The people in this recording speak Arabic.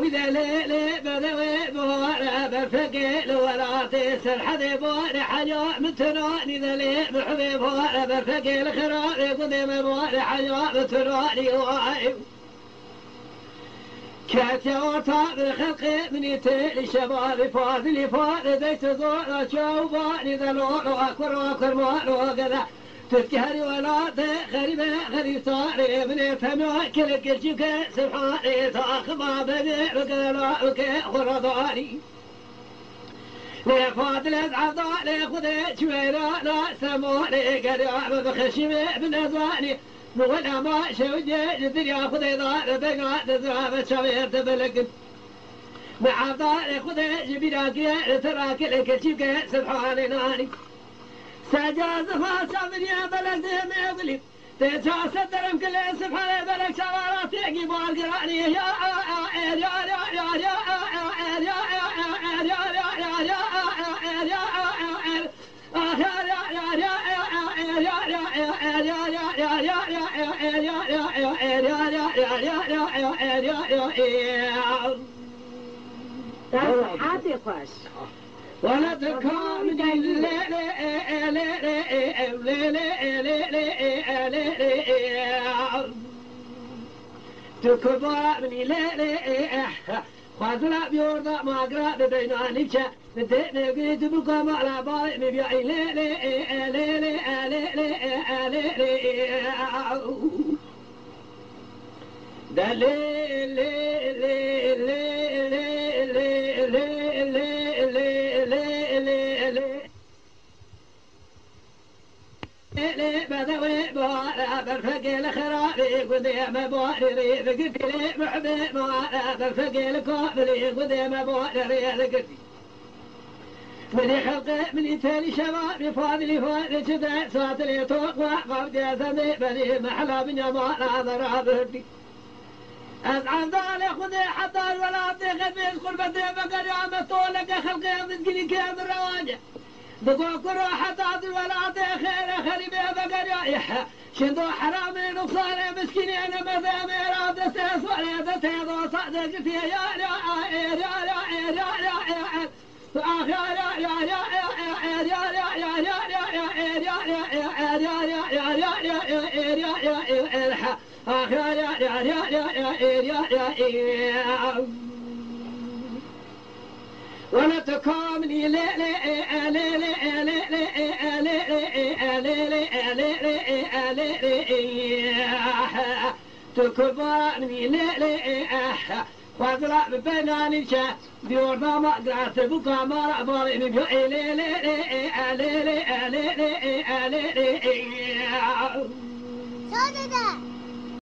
وإذا ليلي بدوي بورا بالفقيل ولا تسر حذي بوري حجو متنوني ذا لي بحبي بورا بالفقيل خرابي قديم بوري حجو متنوني وايو كاتيا وطاب الخلق من يتيلي شبابي فاضلي فاضي ديت زور شوباني ذا لولو أكبر مالو كذا تذكري ولا غريبة غريب صاري من يفهم كل كشك سبحاني تأخذ بدي بكلا وك خرضاني لا فاضل عضا لا خذ شويرا لا سموني قريب بخشمي بنزاني ولا ما شوجي الدنيا خذ ضار بقى تزرع شوير تبلق مع ضار خذ جبيراك تراك الكشك سبحاني ناني سجاز فاسا من يا بلد ما يغلب تجاز درم كل سبحان بلد شوارات يجيب القراني يا ولا تكون تكبرني لا خاطر بيورد ما قرأ بيناني شا بدنا قريت بكم على بالي مبيعي بدوي بوارا بالفقيل خرابي قديم بواري ذقت لي محبي بوارا بالفقيل كوبلي قديم بواري ذقت من خلقي من يتالي شبابي فاضلي فاضلي شدع صوت لي توقع قبضي أسمي بني محلى من يمارا ضرابتي أزعم ذلك خذي حتى الولاد خبيز قل بدي بقر يا طولك خلقي من قلي كامل رواجه دقوك روح تعطي الولاد خير خريبي بقر يا شندو حرامي نقصان مسكين انا مثامي راد استيس وليد تيضو صعدك يا ولا تكامني تكبرني واضرب بناني شا بيورنا ما قرأت بكا ما رأبالي مبيعي صدق